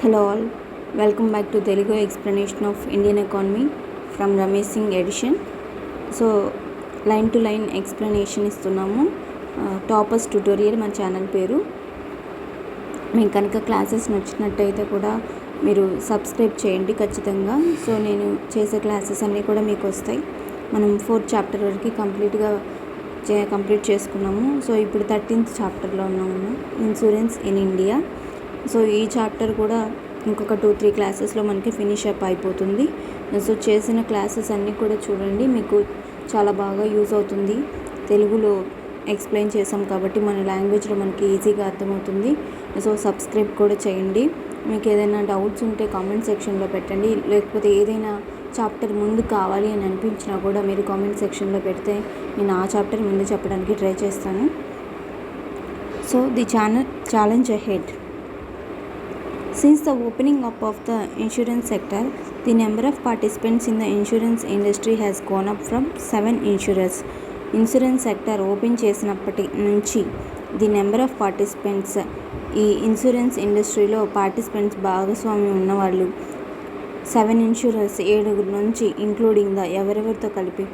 Hello all, welcome back to Telugu explanation of Indian economy from Ramesh Singh edition. So line to line explanation ఇస్తున్నాము. Toppers tutorial మన channel పేరు. మీకు కనుక classes నచ్చినట్టయితే కూడా మీరు సబ్స్క్రైబ్ చేయండి ఖచ్చితంగా. సో నేను చేసే క్లాసెస్ అన్నీ కూడా మీకు వస్తాయి. మనం 4th చాప్టర్ వరకు కంప్లీట్ చేసుకున్నాము. సో ఇప్పుడు 13th చాప్టర్లో ఉన్నాము, ఇన్సూరెన్స్ ఇన్ ఇండియా. సో ఈ చాప్టర్ కూడా ఇంకొక 2-3 క్లాసెస్లో మనకి ఫినిష్ అప్ అయిపోతుంది. సో చేసిన క్లాసెస్ అన్నీ కూడా చూడండి, మీకు చాలా బాగా యూజ్ అవుతుంది. తెలుగులో ఎక్స్ప్లెయిన్ చేసాం కాబట్టి మన లాంగ్వేజ్లో మనకి ఈజీగా అర్థమవుతుంది. సో సబ్స్క్రైబ్ కూడా చేయండి. మీకు ఏదైనా డౌట్స్ ఉంటే కామెంట్ సెక్షన్లో పెట్టండి, లేకపోతే ఏదైనా చాప్టర్ ముందు కావాలి అని అనిపించినా కూడా మీరు కామెంట్ సెక్షన్లో పెడితే నేను ఆ చాప్టర్ ముందు చెప్పడానికి ట్రై చేస్తాను. So the challenge ahead. Since the opening up of the insurance sector, the number of participants in the insurance industry has gone up from 7 insurers. Insurance sector open చేసినప్పటి నుంచి the number of participants, ఈ insurance ఇండస్ట్రీలో participants భాగస్వామ్యం ఉన్నవాళ్ళు 7 ఇన్సూరర్స్, 7 నుంచి including the ఎవరెవరితో కలిపి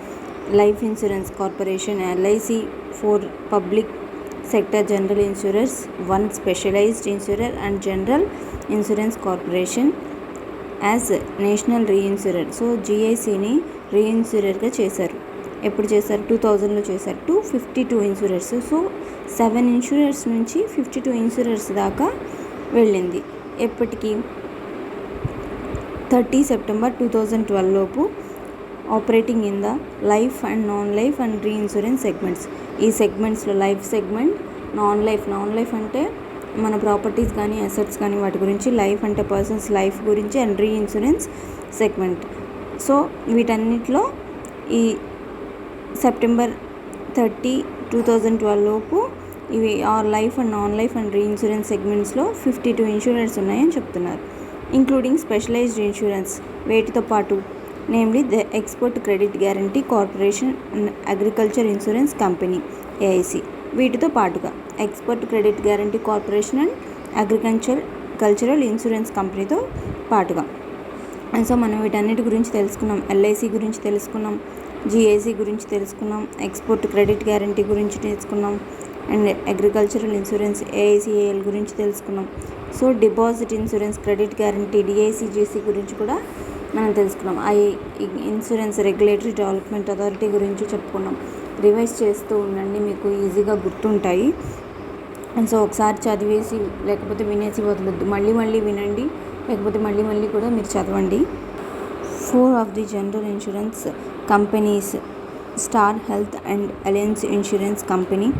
life insurance corporation, LIC, 4 public sector general insurers, 1 specialised insurer and general insurance corporation as national reinsurer. So GICని రీఇన్సూరర్గా చేశారు. ఎప్పుడు చేశారు? 2000లో చేశారు. 252 ఇన్సూరర్స్. సో 7 ఇన్సూరర్స్ నుంచి 52 ఇన్సూరర్స్ దాకా వెళ్ళింది. ఎప్పటికీ 30 సెప్టెంబర్ 2012 లోపు operating in the life and non life and reinsurance segments. ఈ సెగ్మెంట్స్లో లైఫ్ సెగ్మెంట్, నాన్ లైఫ్ అంటే మన ప్రాపర్టీస్ కానీ అసెట్స్ కానీ వాటి గురించి, లైఫ్ అంటే పర్సన్స్ లైఫ్ గురించి, అండ్ రీఇన్సూరెన్స్ సెగ్మెంట్. సో వీటన్నిటిలో ఈ సెప్టెంబర్ 30, 2012 లోపు ఇవి life and non life and reinsurance సెగ్మెంట్స్లో 52 ఇన్సూరెన్స్ ఉన్నాయని చెప్తున్నారు, ఇంక్లూడింగ్ స్పెషలైజ్డ్ ఇన్సూరెన్స్. వేటితో పాటు namely the export credit guarantee corporation and agriculture insurance company AIC. వీటితో పాటుగా export credit guarantee corporation and cultural insurance కంపెనీతో పాటుగా. సో మనం వీటన్నిటి గురించి తెలుసుకున్నాం. LIC గురించి తెలుసుకున్నాం, GIC గురించి తెలుసుకున్నాం, ఎక్స్పోర్ట్ క్రెడిట్ గ్యారంటీ గురించి తెలుసుకున్నాం, అండ్ అగ్రికల్చరల్ ఇన్సూరెన్స్ AICAL గురించి తెలుసుకున్నాం. So deposit insurance credit guarantee DICGC గురించి కూడా మనం తెలుసుకున్నాం. ఇన్సూరెన్స్ రెగ్యులేటరీ డెవలప్మెంట్ అథారిటీ గురించి చెప్పుకున్నాం. రివైజ్ చేస్తూ ఉండండి, మీకు ఈజీగా గుర్తుంటాయి. సో ఒకసారి చదివేసి లేకపోతే వినేసి వదలొద్దు, మళ్ళీ వినండి, లేకపోతే మళ్ళీ కూడా మీరు చదవండి. 4 of the general insurance companies: Star Health and Alliance insurance company,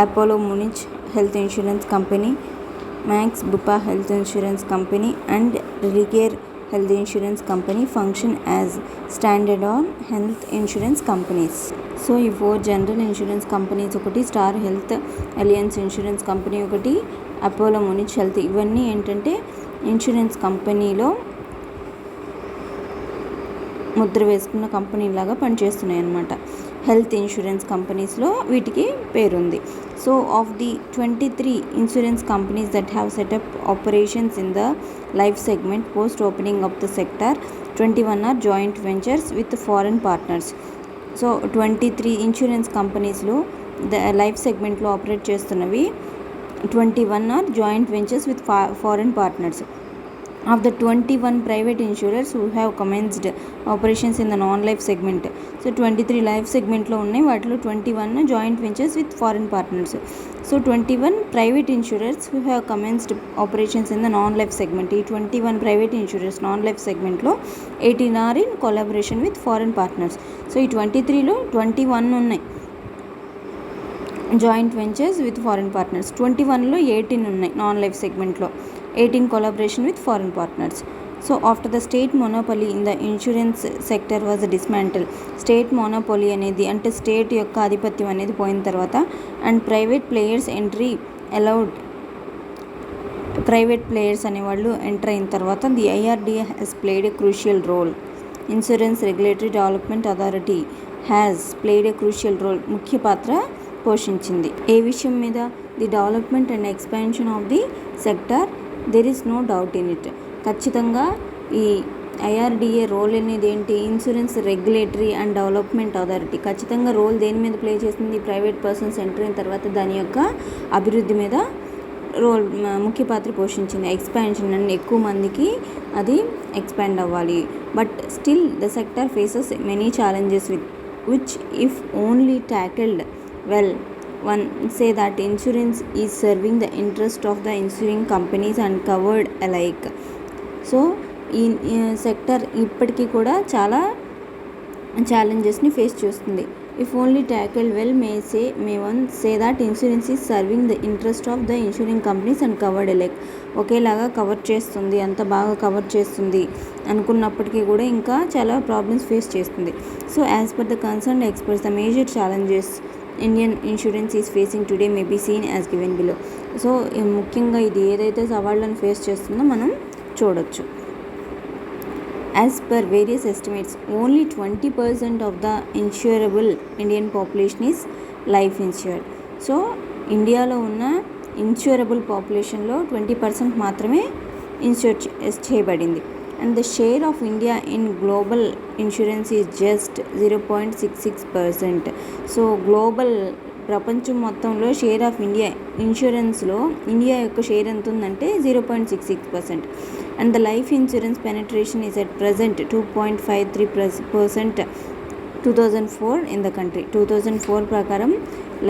Apollo Munich health insurance company, Max Bupa health insurance company and Religare health insurance company function as standard on health insurance companies. So ఈ 4 general insurance companies, ఒకటి Star Health Alliance insurance company, ఒకటి Apollo Munich health, ఇవన్నీ ఏంటంటే insurance కంపెనీలో ముద్ర వేసుకున్న కంపెనీలాగా పనిచేస్తున్నాయి అన్నమాట. Health insurance కంపెనీస్లో వీటికి పేరుంది. So of the 23 insurance companies that have set up operations in the life segment post opening of the sector, 21 are joint ventures with foreign partners. So 23 insurance కంపెనీస్లో లైఫ్ సెగ్మెంట్లో ఆపరేట్ చేస్తున్నవి 21 are joint ventures with foreign partners. Of the 21 private insurers who have commenced operations in the non-life segment. So 23 life segmentలో ఉన్నాయి, వాటిలో 21 joint ventures with foreign partners. So 21 private insurers who have commenced operations in the non-life segment. ఈ 21 private ఇన్సూరర్స్ non life సెగ్మెంట్లో 18 are in collaboration with foreign partners. So ఈ 23లో 21 ఉన్నాయి joint ventures with foreign partners, 21లో 18 ఉన్నాయి non life సెగ్మెంట్లో, 18 collaboration with foreign partners. So after the state monopoly in the insurance sector was dismantle. State monopoly అనేది అంటే state యొక్క ఆధిపత్యం అనేది పోయిన తర్వాత and private players entry allowed, private players అనేవాళ్ళు ఎంటర్ అయిన తర్వాత the IRDA has played a crucial role. Insurance regulatory development authority has played a crucial role, ముఖ్య పాత్ర పోషించింది. ఏ విషయం మీద? The development and expansion of the sector, there is no doubt in it. ఖచ్చితంగా ఈ IRDA రోల్ అనేది ఏంటి? Insurance regulatory and development authority. ఖచ్చితంగా రోల్ దేని మీద ప్లే చేస్తుంది? ప్రైవేట్ పర్సన్స్ ఎంటర్ అయిన తర్వాత దాని యొక్క అభివృద్ధి మీద రోల్ ముఖ్య పాత్ర పోషించింది. ఎక్స్పాన్షన్ అండ్ ఎక్కువ మందికి అది ఎక్స్పాండ్ అవ్వాలి. But still the sector faces many challenges which if only tackled well, one say that insurance is serving the interest of the insuring companies and covered alike. So ఈ sector ఇప్పటికీ కూడా చాలా ఛాలెంజెస్ని face చేస్తుంది. If only tackle well may one say that insurance is serving the interest of the insuring companies and covered alike. ఒకేలాగా cover చేస్తుంది, అంత బాగా కవర్ చేస్తుంది అనుకున్నప్పటికీ కూడా ఇంకా చాలా ప్రాబ్లమ్స్ ఫేస్ చేస్తుంది. So as per the concern experts, the major challenges Indian insurance is facing today may be seen as given below. So ముఖ్యంగా ఇది ఏదైతే సవాళ్ళను ఫేస్ చేస్తుందో మనం చూడొచ్చు. As per various estimates, only 20% of the insurable Indian population is life insured. So ఇండియాలో ఉన్న insurable పాపులేషన్లో 20% మాత్రమే ఇన్సూర్ చేయబడింది. And the share of India in global insurance is just 0.66%. So global ప్రపంచం మొత్తంలో షేర్ ఆఫ్ ఇండియా ఇన్సూరెన్స్లో India యొక్క share ఎంత ఉందంటే 0.66%. And the life insurance penetration is at present 2.53% 2004 in the country. 2004 ప్రకారం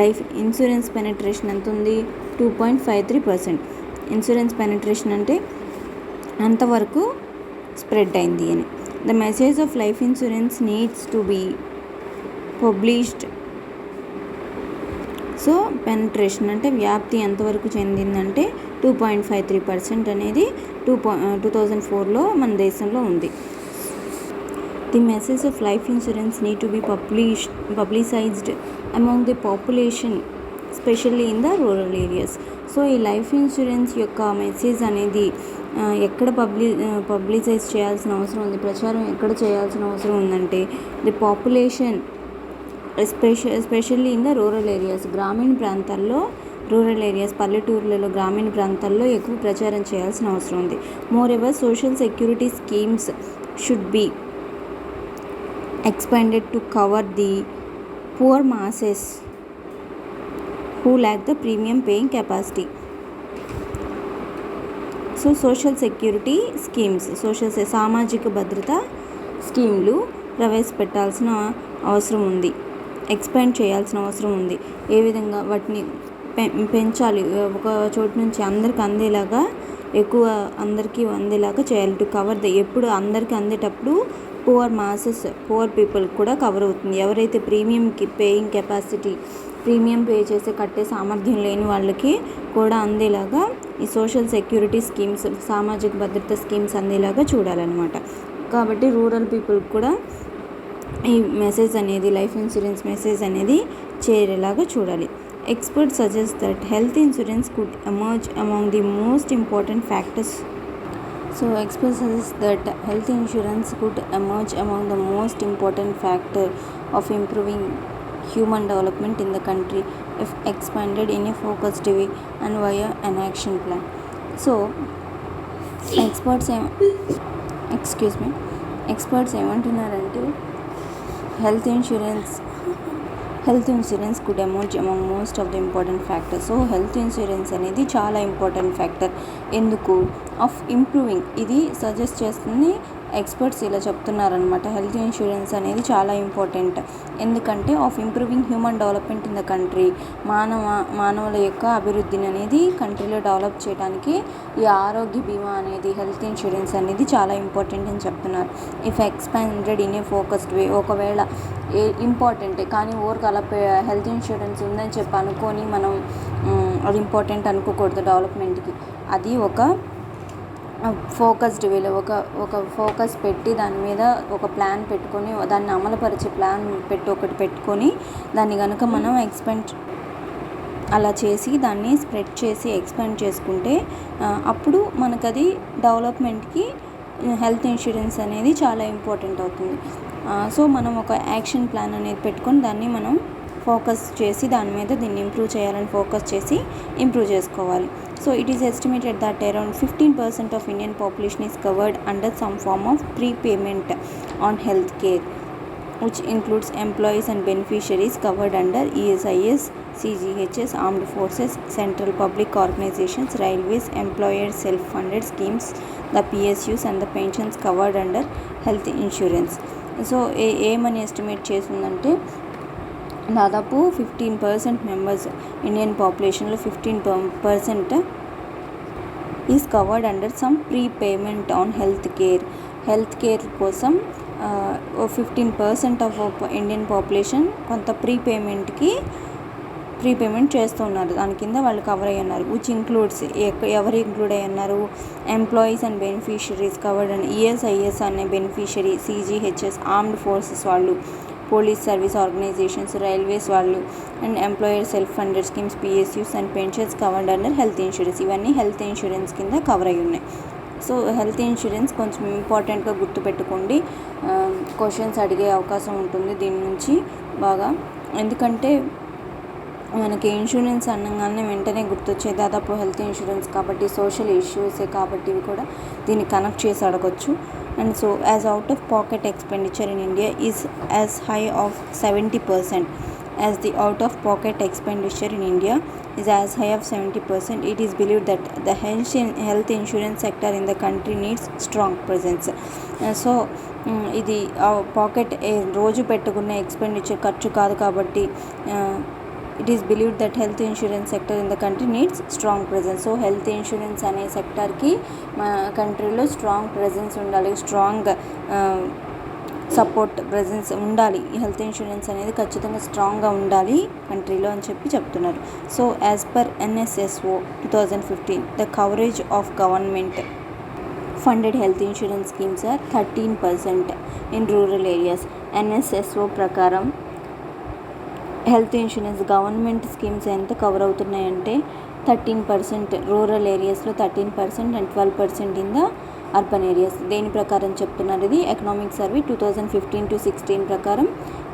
లైఫ్ ఇన్సూరెన్స్ పెనట్రేషన్ ఎంత ఉంది? 2.53%. Insurance penetration అంటే అంతవరకు స్ప్రెడ్ అయింది అని. The message of life insurance needs to be published. So penetration అంటే వ్యాప్తి ఎంతవరకు చెందిందంటే 2.53% అనేది 2004లో మన దేశంలో ఉంది. The message of life insurance need to be publicised among the population, specially in the rural areas. So ఈ లైఫ్ ఇన్సూరెన్స్ యొక్క message అనేది ఎక్కడ పబ్లిసైజ్ చేయాల్సిన అవసరం ఉంది, ప్రచారం ఎక్కడ చేయాల్సిన అవసరం ఉందంటే the population especially in the rural areas. గ్రామీణ ప్రాంతాల్లో, రూరల్ ఏరియాస్ పల్లెటూర్లలో, గ్రామీణ ప్రాంతాల్లో ఎక్కువ ప్రచారం చేయాల్సిన అవసరం ఉంది. Moreover social security schemes should be expanded to cover the poor masses who lack the premium paying capacity. So social security schemes, సామాజిక భద్రత స్కీమ్లు ప్రవేశపెట్టాల్సిన అవసరం ఉంది, ఎక్స్పాండ్ చేయాల్సిన అవసరం ఉంది. ఏ విధంగా వాటిని పెంచాలి, ఒక చోటు నుంచి అందరికి అందేలాగా, ఎక్కువ అందరికీ అందేలాగా చేయాలి. టు కవర్ ఎప్పుడు అందరికీ అందేటప్పుడు పువర్ మాసెస్, పువర్ పీపుల్ కూడా కవర్ అవుతుంది. ఎవరైతే ప్రీమియంకి పేయింగ్ కెపాసిటీ, ప్రీమియం పే చేసే కట్టే సామర్థ్యం లేని వాళ్ళకి కూడా అందేలాగా ఈ సోషల్ సెక్యూరిటీ స్కీమ్స్, సామాజిక భద్రత స్కీమ్స్ అందేలాగా చూడాలన్నమాట. కాబట్టి రూరల్ పీపుల్ కూడా ఈ మెసేజ్ అనేది, లైఫ్ ఇన్సూరెన్స్ మెసేజ్ అనేది చేరేలాగా చూడాలి. Experts suggest that health insurance could emerge among the most important factors. So experts suggest that health insurance could emerge among the most important factor of improving human development in the country if expanded in a focused way and via an action plan. So experts ఏమంటున్నారంటే health insurance could emerge among most of the important factors. So health insurance అనేది చాలా important factor. ఎందుకు? Of improving. ఇది suggest చేస్తుంది, experts ఇలా చెప్తున్నారనమాట. Health insurance అనేది చాలా ఇంపార్టెంట్. ఎందుకంటే of improving human development in the country, మానవుల యొక్క అభివృద్ధిని అనేది కంట్రీలో డెవలప్ చేయడానికి ఈ ఆరోగ్య బీమా అనేది, హెల్త్ ఇన్సూరెన్స్ అనేది చాలా ఇంపార్టెంట్ అని చెప్తున్నారు. If expanded in a focused way. ఒకవేళ ఇంపార్టెంటే కానీ ఊరికి అలా హెల్త్ ఇన్సూరెన్స్ ఉందని చెప్పి అనుకొని మనం అది ఇంపార్టెంట్ అనుకోకూడదు డెవలప్మెంట్కి. అది ఒక ఫోకస్డ్ వేలో, ఒక ఫోకస్ పెట్టి దాని మీద ఒక ప్లాన్ పెట్టుకొని, దాన్ని అమలుపరిచే ప్లాన్ పెట్టుకొని దాన్ని కనుక మనం అలా చేసి దాన్ని స్ప్రెడ్ చేసి ఎక్స్పాండ్ చేసుకుంటే అప్పుడు మనకది డెవలప్మెంట్కి హెల్త్ ఇన్సూరెన్స్ అనేది చాలా ఇంపార్టెంట్ అవుతుంది. సో మనం ఒక యాక్షన్ ప్లాన్ అనేది పెట్టుకొని దాన్ని మనం ఫోకస్ చేసి దాని మీద దీన్ని ఇంప్రూవ్ చేయాలని ఫోకస్ చేసి ఇంప్రూవ్ చేసుకోవాలి. So it is estimated that around 15% of Indian population is covered under some form of prepayment on health care, which includes employees and beneficiaries covered under ESIS, CGHS, armed forces, central public organizations, railways, employer self-funded schemes, the PSUs and the pensions covered under health insurance. So ఏమని estimate చేసిందంటే దాదాపు 15% members Indian పాపులేషన్లో 15% is covered under some prepayment on health care కోసం 15% of Indian population కొంత prepayment చేస్తున్నారు. దాని కింద వాళ్ళు కవర్ అయ్యి ఉన్నారు. విచ్ ఇంక్లూడ్స్ ఎవరు ఇంక్లూడ్ అయ్యి ఉన్నారు? Employees and beneficiaries covered and ESIS అనే బెనిఫిషరీ, CGHS ఆర్మ్డ్ ఫోర్సెస్ వాళ్ళు, పోలీస్ సర్వీస్ ఆర్గనైజేషన్స్, రైల్వేస్ వాళ్ళు, and employer self funded schemes, PSUs and pensions covered under health insurance. ఇవన్నీ హెల్త్ ఇన్సూరెన్స్ కింద cover అయ్యి ఉన్నాయి. సో హెల్త్ ఇన్సూరెన్స్ కొంచెం ఇంపార్టెంట్గా గుర్తుపెట్టుకోండి, క్వశ్చన్స్ అడిగే అవకాశం ఉంటుంది దీని నుంచి బాగా. ఎందుకంటే మనకి ఇన్సూరెన్స్ అనగానే వెంటనే గుర్తొచ్చే దాదాపు హెల్త్ ఇన్సూరెన్స్ కాబట్టి, సోషల్ ఇష్యూసే కాబట్టి ఇవి కూడా దీన్ని కనెక్ట్ చేసి అడగొచ్చు. And so as out of pocket expenditure in India is as high of 70%. As the out-of-pocket expenditure in India is as high of 70%, it is believed that the health insurance sector in the country needs strong presence. So ఇది pocket రోజు పెట్టుకున్న expenditure ఖర్చు కాదు కాబట్టి it is believed that health insurance sector in the country needs strong presence. So health insurance అనే సెక్టర్కి మా కంట్రీలో స్ట్రాంగ్ ప్రెజెన్స్ ఉండాలి, స్ట్రాంగ్ సపోర్ట్ ప్రెజెన్స్ ఉండాలి. హెల్త్ ఇన్సూరెన్స్ అనేది ఖచ్చితంగా స్ట్రాంగ్గా ఉండాలి కంట్రీలో అని చెప్తున్నారు. So as per NSSO 2015 the coverage of government funded health insurance schemes are 13% in rural areas. NSSO ప్రకారం హెల్త్ ఇన్సూరెన్స్ గవర్నమెంట్ స్కీమ్స్ ఎంత కవర్ అవుతున్నాయంటే 13% రూరల్ ఏరియాస్లో, 13% and 12% in the urban areas. దేని ప్రకారం చెప్తున్నారు? ఇది ఎకనామిక్ సర్వే 2015-16 ప్రకారం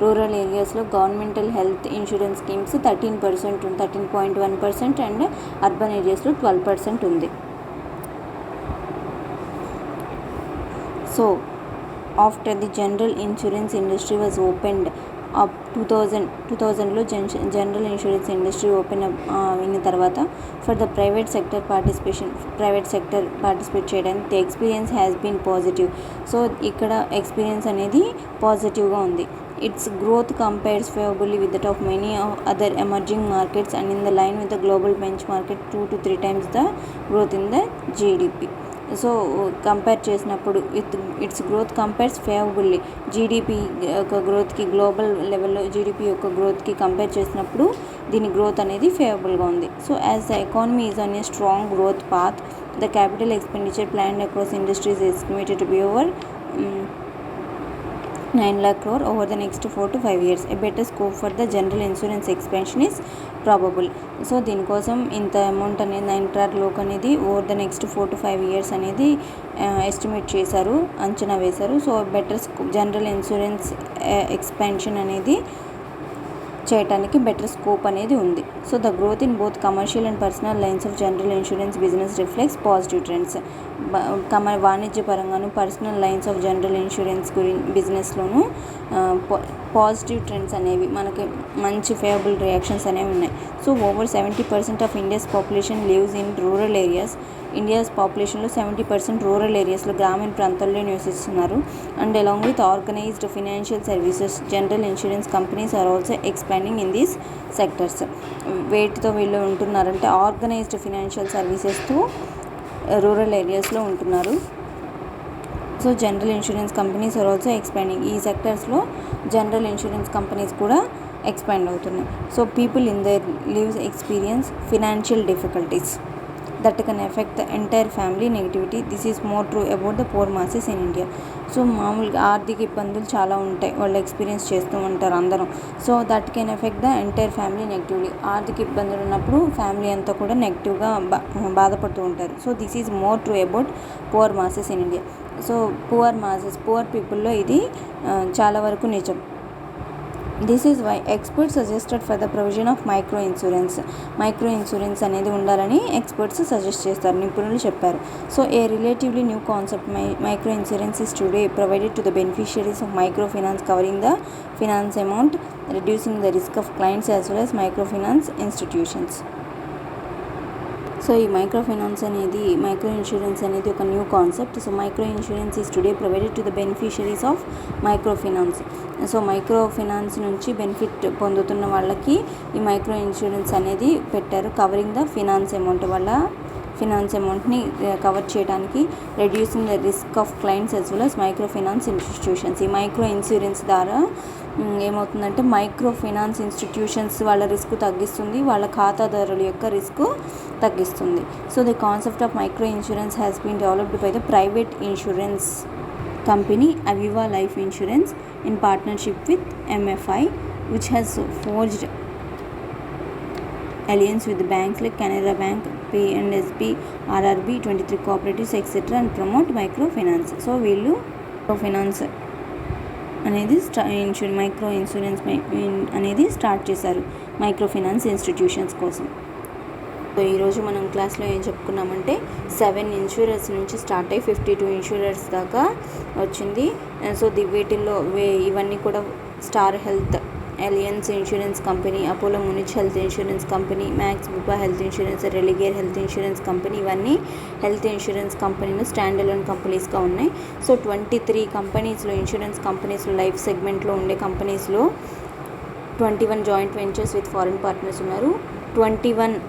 రూరల్ ఏరియాస్లో governmental health insurance schemes 13%, 13.1% and urban ఏరియాస్లో 12% ఉంది. So after the general insurance industry was opened up 2000లో జనరల్ ఇన్సూరెన్స్ ఇండస్ట్రీ ఓపెన్ అయిన తర్వాత for the private sector participate చేయడానికి the experience has been positive. So ఇక్కడ experience అనేది పాజిటివ్గా ఉంది. Its growth compares favourably with that of many other emerging markets and in the line with the global bench market 2 to 3 times the growth in the GDP. So compare చేసినప్పుడు its growth compares favourably GDP యొక్క గ్రోత్కి, global లెవెల్లో GDP యొక్క గ్రోత్కి compare చేసినప్పుడు దీని growth అనేది ఫేవరబుల్గా ఉంది. So as the economy is on a strong growth path, the capital expenditure planned across industries estimated to be over 9 lakh crore over the next 4 to 5 years. A better scope for the general insurance expansion is probable. సో దీనికోసం ఇంత amount అనేది 9 lakh అనేది over the next 4 to 5 years అనేది estimate చేశారు, అంచనా వేశారు. So better general insurance expansion అనేది చేయడానికి బెటర్ స్కోప్ అనేది ఉంది. So the growth in both commercial and personal lines of general insurance business reflects positive trends. వాణిజ్యపరంగాను personal lines of general insurance బిజినెస్లోను పాజిటివ్ ట్రెండ్స్ అనేవి మనకి మంచి ఫేవరబుల్ రియాక్షన్స్ అనేవి ఉన్నాయి. So over 70% of India's population lives in rural areas. India's పాపులేషన్లో 70% rural ఏరియాస్లో, గ్రామీణ ప్రాంతాల్లో నివసిస్తున్నారు. And along with organised financial services general insurance companies are also expanding in these sectors. వేటితో వీళ్ళు ఉంటున్నారంటే ఆర్గనైజ్డ్ ఫినాన్షియల్ సర్వీసెస్తో రూరల్ ఏరియాస్లో ఉంటున్నారు. So general insurance companies are also expanding. ఈ సెక్టర్స్లో జనరల్ ఇన్సూరెన్స్ కంపెనీస్ కూడా ఎక్స్పాండ్ అవుతున్నాయి. So people in their lives experience financial difficulties that can affect the entire family negativity. This is more true about the poor masses in India. So మామూలుగా ఆర్థిక ఇబ్బందులు చాలా ఉంటాయి, వాళ్ళు ఎక్స్పీరియన్స్ చేస్తూ ఉంటారు అందరం. So that can affect the entire family negatively. ఆర్థిక ఇబ్బందులు ఉన్నప్పుడు ఫ్యామిలీ అంతా కూడా నెగిటివ్గా బాధపడుతూ ఉంటారు. So this is more true about poor masses in India. So poor masses, poor పీపుల్లో ఇది చాలా వరకు నిజం. This is why experts suggested for the provision of micro insurance అనేది ఉండాలని ఎక్స్పర్ట్స్ సజెస్ట్ చేస్తారు, నిపుణులు చెప్పారు. So a relatively new concept micro insurance is today provided to the beneficiaries of micro finance covering the finance amount, reducing the risk of clients as well as micro finance institutions. So ఈ micro insurance అనేది ఒక new concept. So micro insurance is today provided to the beneficiaries of micro finance. So micro finance నుంచి benefit పొందుతున్న వాళ్ళకి ఈ micro insurance అనేది పెట్టారు, covering the finance అమౌంట్ని కవర్ చేయడానికి, reducing the risk of clients as well as micro finance institutions. ఈ micro insurance ద్వారా ఏమవుతుందంటే మైక్రో ఫైనాన్స్ ఇన్స్టిట్యూషన్స్ వాళ్ళ రిస్క్ తగ్గిస్తుంది, వాళ్ళ ఖాతాదారుల యొక్క రిస్క్ తగ్గిస్తుంది. So the concept of micro insurance has been developed by the private insurance company Aviva Life Insurance in partnership with MFI, which has forged alliance with the banks like Canara Bank, PNSB, RRB, 23 cooperatives etc. and promote microfinance. So వీళ్ళు microfinance అనేది micro insurance అనేది start చేశారు microfinance institutions కోసం. So ఈరోజు మనం క్లాస్లో ఏం చెప్పుకున్నామంటే 7 insurance నుంచి స్టార్ట్ అయ్యి 52 ఇన్సూరెన్స్ దాకా వచ్చింది. సో వీటిల్లో ఇవన్నీ కూడా Star Health, Allianz insurance company, Apollo Munich health insurance company, Max Bupa health insurance, Religare health insurance company, ఇవన్నీ హెల్త్ ఇన్సూరెన్స్ కంపెనీలు స్టాండ్ అలోన్ కంపెనీస్గా ఉన్నాయి. సో 23 కంపెనీస్లో, ఇన్సూరెన్స్ కంపెనీస్లో, లైఫ్ సెగ్మెంట్లో ఉండే కంపెనీస్లో 21 joint ventures with foreign partners ఉన్నారు. 21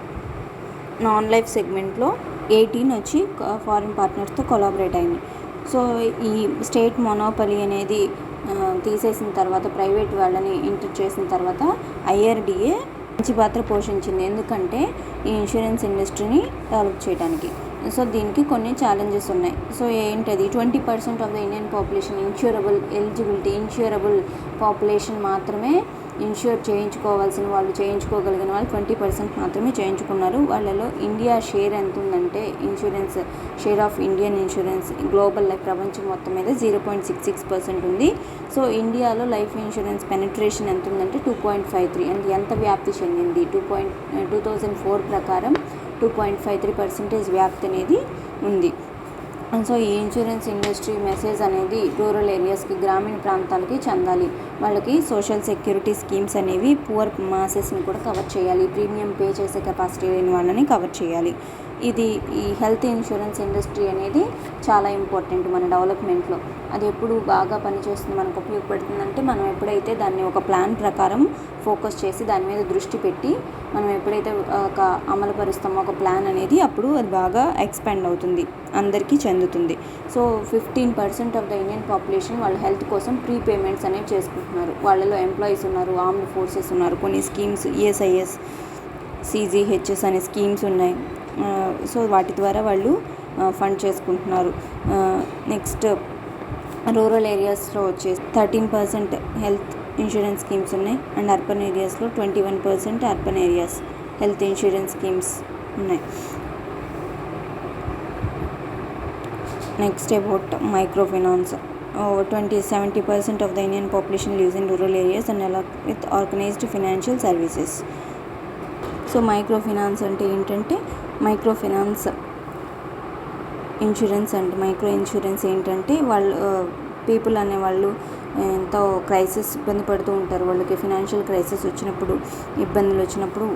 నాన్ లైఫ్ సెగ్మెంట్లో 18 వచ్చి ఫారిన్ పార్ట్నర్స్తో కొలాబరేట్ అయింది. సో ఈ స్టేట్ మొనోపలి అనేది తీసేసిన తర్వాత, ప్రైవేట్ వాళ్ళని ఎంటర్ చేసిన తర్వాత IRDA మంచి పాత్ర పోషించింది, ఎందుకంటే ఈ ఇన్సూరెన్స్ ఇండస్ట్రీని డెవలప్ చేయడానికి. సో దీనికి కొన్ని ఛాలెంజెస్ ఉన్నాయి. సో ఏంటది, 20% of the Indian population insurable population మాత్రమే ఇన్ష్యూర్ చేయించుకోవాల్సిన వాళ్ళు, చేయించుకోగలిగిన వాళ్ళు 20% మాత్రమే చేయించుకున్నారు. వాళ్ళలో ఇండియా షేర్ ఎంత ఉందంటే, insurance share of Indian insurance global life ప్రపంచం మొత్తం మీద 0.66% ఉంది. సో ఇండియాలో లైఫ్ ఇన్సూరెన్స్ పెనిట్రేషన్ ఎంత ఉందంటే 2.53. అండ్ ఎంత వ్యాప్తి చెందింది, 2004 ప్రకారం 2.53% వ్యాప్తి అనేది ఉంది. సో ఈ ఇన్సూరెన్స్ ఇండస్ట్రీ మెసేజ్ అనేది రూరల్ ఏరియాస్కి, గ్రామీణ ప్రాంతాలకి చెందాలి. వాళ్ళకి సోషల్ సెక్యూరిటీ స్కీమ్స్ అనేవి పువర్ మాసెస్ని కూడా కవర్ చేయాలి, ప్రీమియం పే చేసే కెపాసిటీ లేని వాళ్ళని కవర్ చేయాలి. ఈ హెల్త్ ఇన్సూరెన్స్ ఇండస్ట్రీ అనేది చాలా ఇంపార్టెంట్ మన డెవలప్మెంట్లో. అది ఎప్పుడు బాగా పనిచేస్తుంది, మనకు ఉపయోగపడుతుందంటే మనం ఎప్పుడైతే దాన్ని ఒక ప్లాన్ ప్రకారం ఫోకస్ చేసి దాని మీద దృష్టి పెట్టి మనం ఎప్పుడైతే ఒక అమలు పరుస్తామో ఒక ప్లాన్ అనేది, అప్పుడు అది బాగా ఎక్స్పాండ్ అవుతుంది, అందరికీ చెందుతుంది. So 15% of the Indian population వాళ్ళ హెల్త్ కోసం ప్రీపేమెంట్స్ అనేవి చేసుకుంటున్నారు. వాళ్ళలో ఎంప్లాయీస్ ఉన్నారు, ఆర్మ్డ్ ఫోర్సెస్ ఉన్నారు, కొన్ని స్కీమ్స్ ESIS, CGHS అనే స్కీమ్స్ ఉన్నాయి. సో వాటి ద్వారా వాళ్ళు ఫండ్ చేసుకుంటున్నారు. నెక్స్ట్ రూరల్ ఏరియాస్లో వచ్చేసి 13% హెల్త్ ఇన్సూరెన్స్ స్కీమ్స్ ఉన్నాయి. అండ్ అర్బన్ ఏరియాస్లో 21% urban areas health insurance schemes ఉన్నాయి. Next about micro finance. 70% of the Indian population lives in rural areas and along with organized financial services. So micro finance అంటే ఏంటంటే, micro finance insurance and micro insurance ఏంటంటే, వాళ్ళు people అనేవాళ్ళు ఎంతో ఇబ్బంది పడుతూ ఉంటారు. వాళ్ళకి ఫినాన్షియల్ క్రైసిస్ వచ్చినప్పుడు, ఇబ్బందులు వచ్చినప్పుడు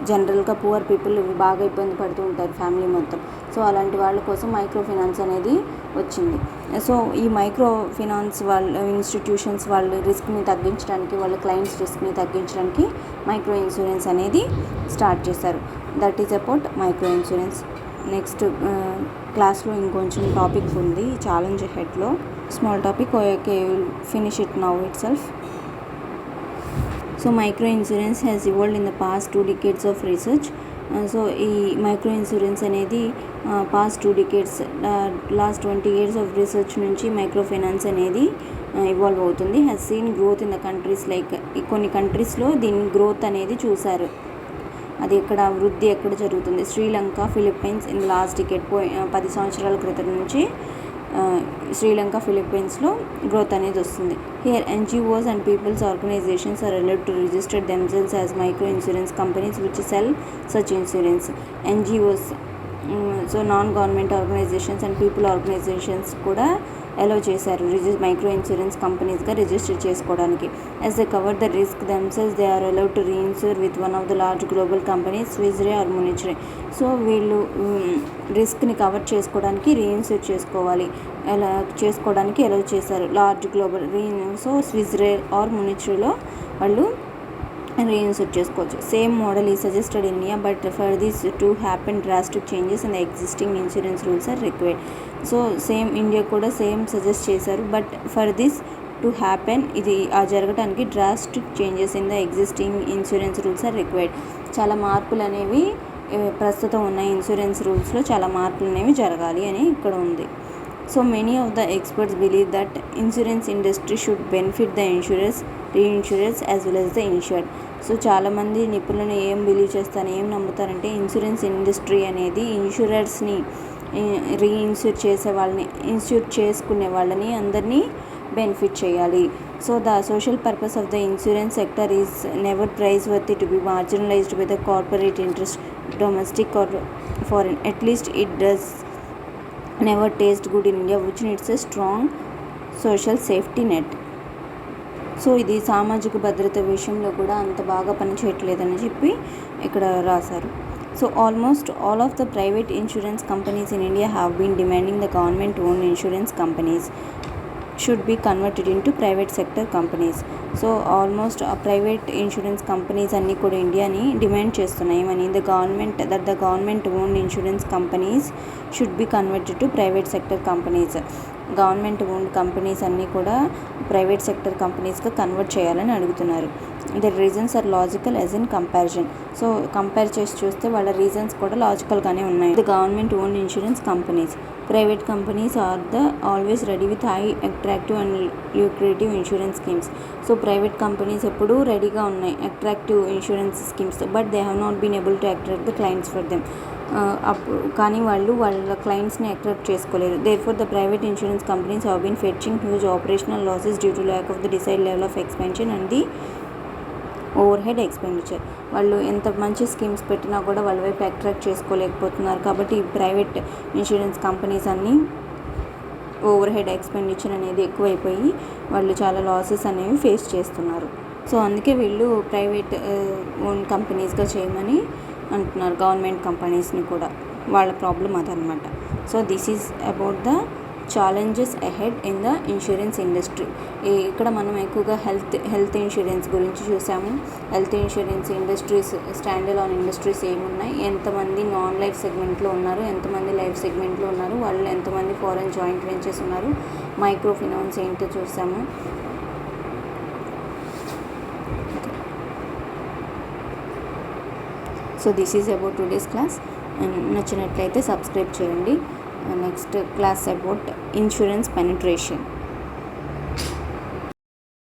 జనరల్గా పువర్ పీపుల్ బాగా ఇబ్బంది పడుతూ ఉంటారు, ఫ్యామిలీ మొత్తం. సో అలాంటి వాళ్ళ కోసం మైక్రో ఫైనాన్స్ అనేది వచ్చింది. సో ఈ మైక్రో ఫైనాన్స్ వాళ్ళ ఇన్స్టిట్యూషన్స్ వాళ్ళు రిస్క్ని తగ్గించడానికి, వాళ్ళ క్లయింట్స్ రిస్క్ని తగ్గించడానికి మైక్రో ఇన్సూరెన్స్ అనేది స్టార్ట్ చేశారు. That is about micro insurance. Next క్లాస్లో ఇంకొంచెం టాపిక్ ఉంది ఛాలెంజ్ హెడ్లో, small topic. Okay, finish it now itself. So micro insurance has evolved in the past 2 decades of research. So ఈ micro insurance అనేది past 2 decades, last 20 years of research నుంచి micro finance అనేది evolve అవుతుంది. Has seen growth in the countries, like కొన్ని కంట్రీస్లో దీని growth అనేది చూశారు. అది వృద్ధి ఎక్కడ జరుగుతుంది, Sri Lanka, Philippines in last decade, 10 సంవత్సరాల క్రితం నుంచి శ్రీలంక, ఫిలిప్పీన్స్లో గ్రోత్ అనేది వస్తుంది. Here NGOs and people's organizations are allowed to register themselves as micro insurance companies which sell such insurance. NGOs, so non government organisations and people organisations కూడా allow చేశారు micro insurance కంపెనీస్గా register చేసుకోవడానికి. As they cover the risk themselves they are allowed to reinsure with one of the large global companies Swiss Re or Munich Re. So వీళ్ళు రిస్క్ని cover చేసుకోవడానికి రీఇన్సూర్ చేసుకోవాలి, ఎలా చేసుకోవడానికి అలౌ చేశారు large global so Swiss Re or Munich రేలో వాళ్ళు reinsure చేసుకోవచ్చు. సేమ్ మోడల్ ఈ suggested in India, but for this to happen drastic changes in the existing insurance rules are required. So same India కూడా same suggest చేశారు, but for this to happen ఇది జరగడానికి drastic changes in the existing insurance rules are required. చాలా మార్పులు అనేవి ప్రస్తుతం ఉన్న insurance రూల్స్లో చాలా మార్పులు అనేవి జరగాలి అని ఇక్కడ ఉంది. So many of the experts believe that insurance industry should benefit the insurers, reinsurers as well as the insured. So చాలామంది నిపుణులను ఏం బిలీవ్ చేస్తారు, ఏం నమ్ముతారంటే ఇన్సూరెన్స్ ఇండస్ట్రీ అనేది ఇన్సూరర్స్ని, రీఇన్సూర్ చేసే వాళ్ళని, ఇన్సూర్ చేసుకునే వాళ్ళని అందరినీ బెనిఫిట్ చేయాలి. So the social purpose of the insurance sector is never prize worthy to be marginalized by the corporate interest, domestic or foreign. At least it does never taste good in India, which needs a strong social safety net. So ఇది సామాజిక భద్రత విషయంలో కూడా అంత బాగా పనిచేయట్లేదని చెప్పి ఇక్కడ రాశారు. So almost all of the private insurance companies in India have been demanding the government own insurance companies should be converted into private sector companies. So almost ఆ ప్రైవేట్ ఇన్సూరెన్స్ కంపెనీస్ అన్నీ కూడా ఇండియాని డిమాండ్ చేస్తున్నాయి ఏమని, the government own insurance companies should be converted to private sector companies. Government own companies అన్నీ కూడా private sector కంపెనీస్గా convert చేయాలని అడుగుతున్నారు. The reasons are logical as in comparison. So compare చేసి చూస్తే వాళ్ళ రీజన్స్ కూడా లాజికల్గానే ఉన్నాయి. The government own insurance companies, private companies are the always ready with high attractive and lucrative insurance schemes. So private companies ఎప్పుడూ రెడీగా ఉన్నాయి attractive insurance schemes, but they have not been able to attract the clients for them. కానీ వాళ్ళ క్లయింట్స్ని attract చేసుకోలేదు. Therefore the private insurance companies have been fetching huge operational losses due to lack of the decide level of expansion and the overhead expenditure. వాళ్ళు ఎంత మంచి schemes పెట్టినా కూడా వాళ్ళ వైపు అట్రాక్ట్ చేసుకోలేకపోతున్నారు. కాబట్టి ఈ ప్రైవేట్ ఇన్సూరెన్స్ కంపెనీస్ అన్నీ ఓవర్ హెడ్ ఎక్స్పెండిచర్ అనేది ఎక్కువైపోయి వాళ్ళు చాలా లాసెస్ అనేవి ఫేస్ చేస్తున్నారు. సో అందుకే వీళ్ళు ప్రైవేట్ ఓన్ కంపెనీస్గా చేయమని అంటున్నారు గవర్నమెంట్ కంపెనీస్ని కూడా. వాళ్ళ ప్రాబ్లం అదనమాట. So this is about the challenges ahead in the insurance industry. ఇక్కడ మనం ఎక్కువగా హెల్త్ ఇన్సూరెన్స్ గురించి చూసాము. Health insurance industries, stand alone industries ఏమున్నాయి, ఎంతమంది నాన్ లైఫ్ సెగ్మెంట్లో ఉన్నారు, ఎంతమంది లైఫ్ సెగ్మెంట్లో ఉన్నారు, వాళ్ళు ఎంతమంది ఫారెన్ జాయింట్ వెంచర్స్ ఉన్నారు, మైక్రో ఫినాన్స్ ఏంటో చూసాము. So this is about today's class. నచ్చినట్లయితే సబ్స్క్రైబ్ చేయండి. Next class about insurance penetration.